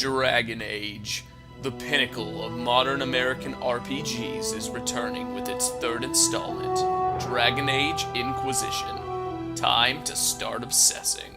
Dragon Age, the pinnacle of modern American RPGs, is returning with its third installment, Dragon Age Inquisition. Time to start obsessing.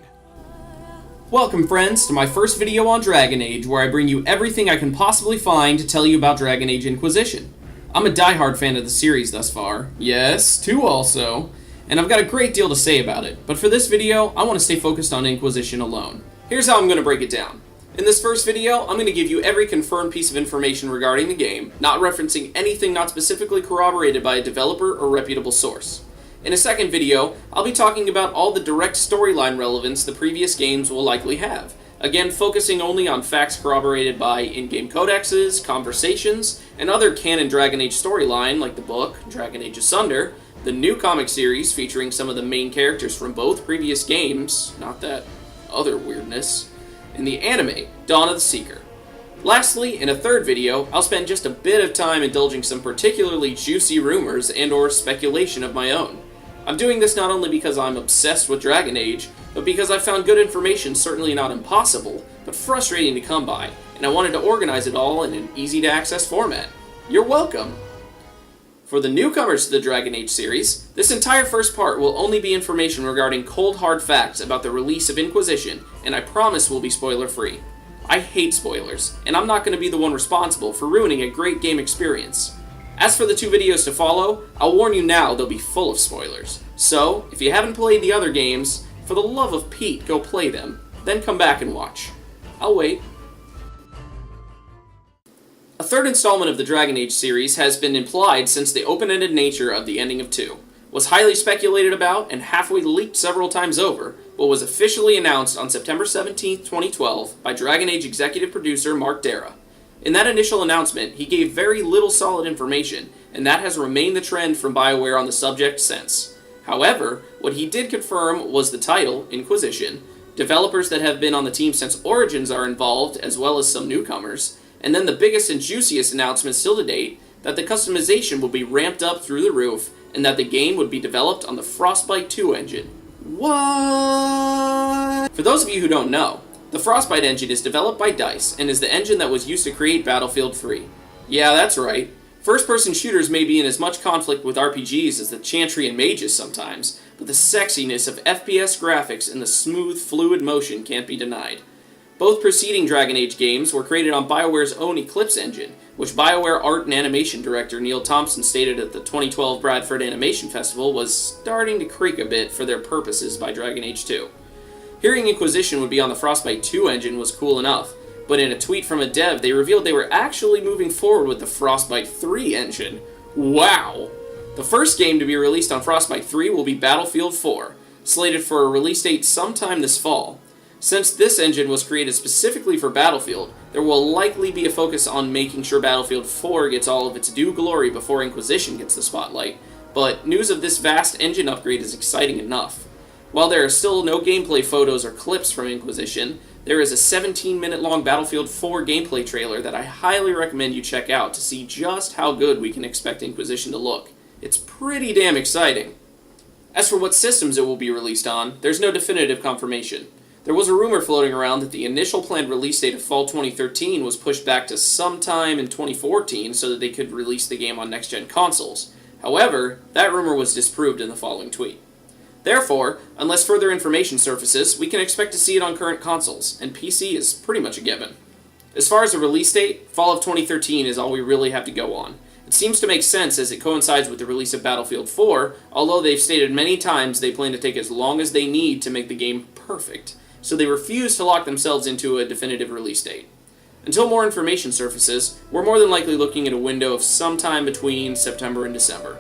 Welcome, friends, to my first video on Dragon Age, where I bring you everything I can possibly find to tell you about Dragon Age Inquisition. I'm a diehard fan of the series thus far. Yes, 2 also. And I've got a great deal to say about it, but for this video, I want to stay focused on Inquisition alone. Here's how I'm going to break it down. In this first video, I'm going to give you every confirmed piece of information regarding the game, not referencing anything not specifically corroborated by a developer or reputable source. In a second video, I'll be talking about all the direct storyline relevance the previous games will likely have, again focusing only on facts corroborated by in-game codexes, conversations, and other canon Dragon Age storyline like the book, Dragon Age Asunder, the new comic series featuring some of the main characters from both previous games, not that other weirdness, and the anime, Dawn of the Seeker. Lastly, in a third video, I'll spend just a bit of time indulging some particularly juicy rumors and or speculation of my own. I'm doing this not only because I'm obsessed with Dragon Age, but because I found good information certainly not impossible, but frustrating to come by, and I wanted to organize it all in an easy-to-access format. You're welcome! For the newcomers to the Dragon Age series, this entire first part will only be information regarding cold hard facts about the release of Inquisition, and I promise will be spoiler-free. I hate spoilers, and I'm not going to be the one responsible for ruining a great game experience. As for the 2 videos to follow, I'll warn you now they'll be full of spoilers. So, if you haven't played the other games, for the love of Pete, go play them, then come back and watch. I'll wait. A third installment of the Dragon Age series has been implied since the open-ended nature of the ending of 2, was highly speculated about and halfway leaked several times over, but was officially announced on September 17, 2012 by Dragon Age executive producer Mark Darrah. In that initial announcement, he gave very little solid information, and that has remained the trend from BioWare on the subject since. However, what he did confirm was the title, Inquisition, developers that have been on the team since Origins are involved, as well as some newcomers, and then the biggest and juiciest announcement still to date, that the customization will be ramped up through the roof, and that the game would be developed on the Frostbite 2 engine. What? For those of you who don't know, the Frostbite engine is developed by DICE, and is the engine that was used to create Battlefield 3. Yeah, that's right. First-person shooters may be in as much conflict with RPGs as the Chantry and Mages sometimes, but the sexiness of FPS graphics and the smooth, fluid motion can't be denied. Both preceding Dragon Age games were created on BioWare's own Eclipse engine, which BioWare art and animation director Neil Thompson stated at the 2012 Bradford Animation Festival was starting to creak a bit for their purposes by Dragon Age 2. Hearing Inquisition would be on the Frostbite 2 engine was cool enough, but in a tweet from a dev they revealed they were actually moving forward with the Frostbite 3 engine. Wow! The first game to be released on Frostbite 3 will be Battlefield 4, slated for a release date sometime this fall. Since this engine was created specifically for Battlefield, there will likely be a focus on making sure Battlefield 4 gets all of its due glory before Inquisition gets the spotlight, but news of this vast engine upgrade is exciting enough. While there are still no gameplay photos or clips from Inquisition, there is a 17-minute-long Battlefield 4 gameplay trailer that I highly recommend you check out to see just how good we can expect Inquisition to look. It's pretty damn exciting. As for what systems it will be released on, there's no definitive confirmation. There was a rumor floating around that the initial planned release date of fall 2013 was pushed back to sometime in 2014 so that they could release the game on next-gen consoles. However, that rumor was disproved in the following tweet. Therefore, unless further information surfaces, we can expect to see it on current consoles, and PC is pretty much a given. As far as the release date, fall of 2013 is all we really have to go on. It seems to make sense as it coincides with the release of Battlefield 4, although they've stated many times they plan to take as long as they need to make the game perfect, so they refuse to lock themselves into a definitive release date. Until more information surfaces, we're more than likely looking at a window of sometime between September and December.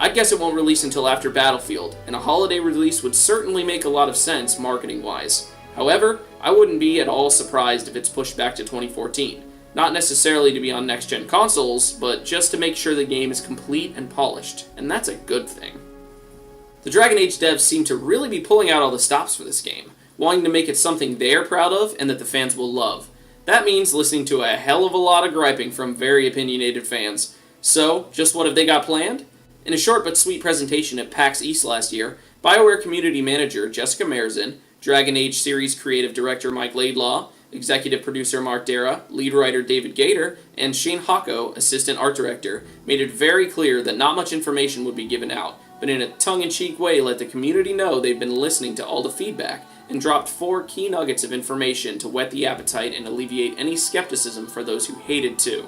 I'd guess it won't release until after Battlefield, and a holiday release would certainly make a lot of sense marketing-wise. However, I wouldn't be at all surprised if it's pushed back to 2014. Not necessarily to be on next-gen consoles, but just to make sure the game is complete and polished, and that's a good thing. The Dragon Age devs seem to really be pulling out all the stops for this game, wanting to make it something they're proud of and that the fans will love. That means listening to a hell of a lot of griping from very opinionated fans. So, just what have they got planned? In a short but sweet presentation at PAX East last year, BioWare community manager Jessica Merzin, Dragon Age series creative director Mike Laidlaw, executive producer Mark Dara, lead writer David Gator, and Shane Hocko, assistant art director, made it very clear that not much information would be given out, but in a tongue-in-cheek way let the community know they've been listening to all the feedback, and dropped 4 key nuggets of information to whet the appetite and alleviate any skepticism for those who hated 2.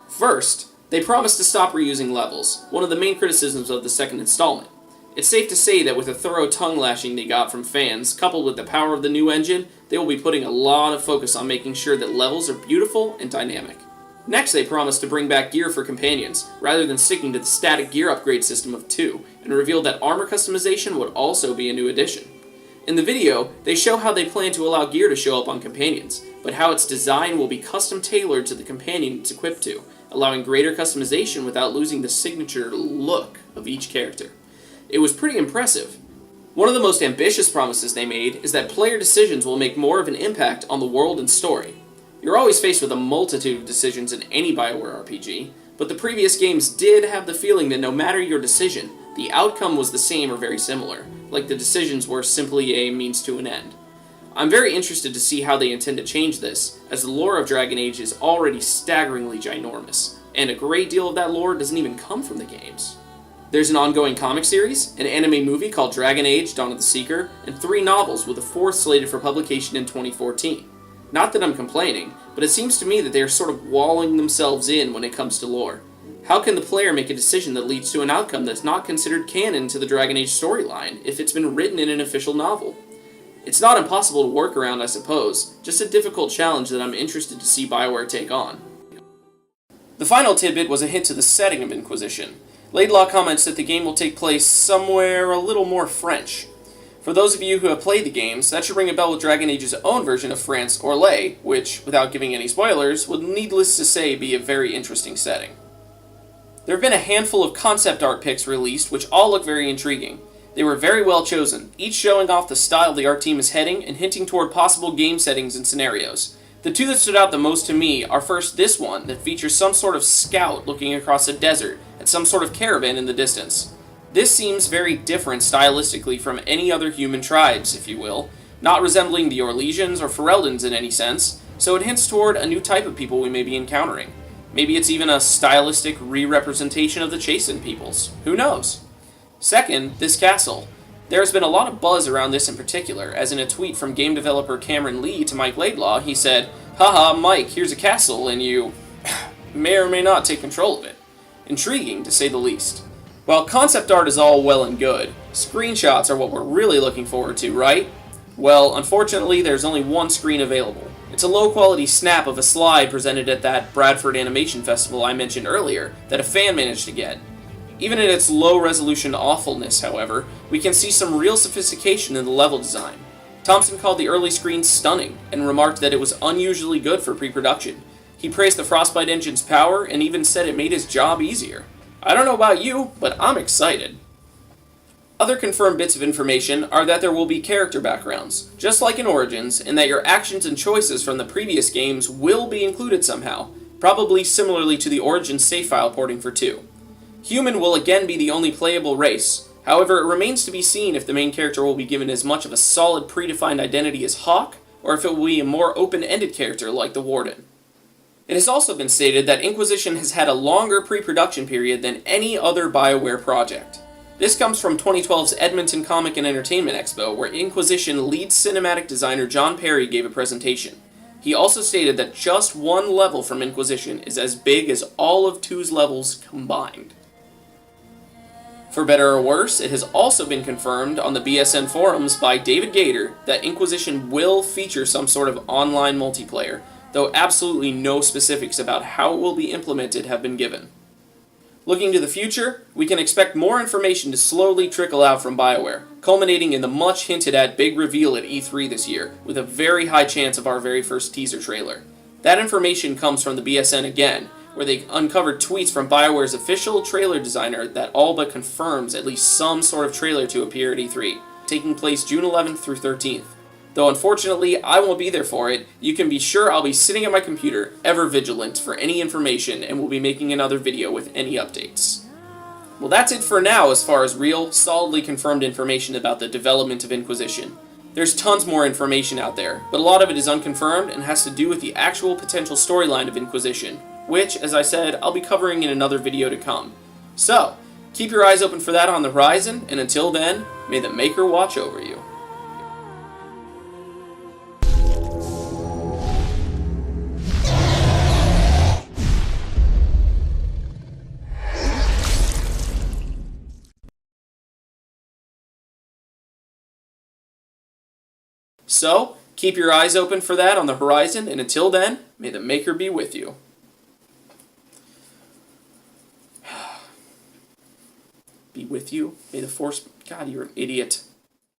First, they promised to stop reusing levels, one of the main criticisms of the second installment. It's safe to say that with the thorough tongue-lashing they got from fans, coupled with the power of the new engine, they will be putting a lot of focus on making sure that levels are beautiful and dynamic. Next, they promised to bring back gear for companions, rather than sticking to the static gear upgrade system of 2, and revealed that armor customization would also be a new addition. In the video, they show how they plan to allow gear to show up on companions, but how its design will be custom-tailored to the companion it's equipped to, allowing greater customization without losing the signature look of each character. It was pretty impressive. One of the most ambitious promises they made is that player decisions will make more of an impact on the world and story. You're always faced with a multitude of decisions in any BioWare RPG, but the previous games did have the feeling that no matter your decision, the outcome was the same or very similar, like the decisions were simply a means to an end. I'm very interested to see how they intend to change this, as the lore of Dragon Age is already staggeringly ginormous, and a great deal of that lore doesn't even come from the games. There's an ongoing comic series, an anime movie called Dragon Age: Dawn of the Seeker, and 3 novels with a 4th slated for publication in 2014. Not that I'm complaining, but it seems to me that they are sort of walling themselves in when it comes to lore. How can the player make a decision that leads to an outcome that's not considered canon to the Dragon Age storyline if it's been written in an official novel? It's not impossible to work around, I suppose, just a difficult challenge that I'm interested to see BioWare take on. The final tidbit was a hint to the setting of Inquisition. Laidlaw comments that the game will take place somewhere a little more French. For those of you who have played the games, that should ring a bell with Dragon Age's own version of France Orlais, which, without giving any spoilers, would needless to say be a very interesting setting. There have been a handful of concept art pics released, which all look very intriguing. They were very well chosen, each showing off the style the art team is heading and hinting toward possible game settings and scenarios. The 2 that stood out the most to me are first this one that features some sort of scout looking across a desert at some sort of caravan in the distance. This seems very different stylistically from any other human tribes, if you will, not resembling the Orlesians or Fereldans in any sense, so it hints toward a new type of people we may be encountering. Maybe it's even a stylistic re-representation of the Chastened peoples. Who knows? Second, this castle. There has been a lot of buzz around this in particular, as in a tweet from game developer Cameron Lee to Mike Laidlaw, he said, "Haha, Mike, here's a castle, and you may or may not take control of it." Intriguing, to say the least. While concept art is all well and good, screenshots are what we're really looking forward to, right? Well, unfortunately, there's only one screen available. It's a low-quality snap of a slide presented at that Bradford Animation Festival I mentioned earlier that a fan managed to get. Even in its low-resolution awfulness, however, we can see some real sophistication in the level design. Thompson called the early screen stunning, and remarked that it was unusually good for pre-production. He praised the Frostbite engine's power, and even said it made his job easier. I don't know about you, but I'm excited. Other confirmed bits of information are that there will be character backgrounds, just like in Origins, and that your actions and choices from the previous games will be included somehow, probably similarly to the Origins save file porting for 2. Human will again be the only playable race. However, it remains to be seen if the main character will be given as much of a solid predefined identity as Hawk, or if it will be a more open-ended character like the Warden. It has also been stated that Inquisition has had a longer pre-production period than any other BioWare project. This comes from 2012's Edmonton Comic and Entertainment Expo, where Inquisition lead cinematic designer John Perry gave a presentation. He also stated that just one level from Inquisition is as big as all of 2's levels combined. For better or worse, it has also been confirmed on the BSN forums by David Gator that Inquisition will feature some sort of online multiplayer, though absolutely no specifics about how it will be implemented have been given. Looking to the future, we can expect more information to slowly trickle out from BioWare, culminating in the much hinted at big reveal at E3 this year, with a very high chance of our very first teaser trailer. That information comes from the BSN again, where they uncovered tweets from BioWare's official trailer designer that all but confirms at least some sort of trailer to appear at E3, taking place June 11th through 13th. Though unfortunately, I won't be there for it, you can be sure I'll be sitting at my computer, ever vigilant for any information, and will be making another video with any updates. Well, that's it for now as far as real, solidly confirmed information about the development of Inquisition. There's tons more information out there, but a lot of it is unconfirmed and has to do with the actual potential storyline of Inquisition, which, as I said, I'll be covering in another video to come. So, keep your eyes open for that on the horizon, and until then, may the Maker watch over you. So, keep your eyes open for that on the horizon, and until then, may the Maker be with you. Be with you? May the Force... God, you're an idiot.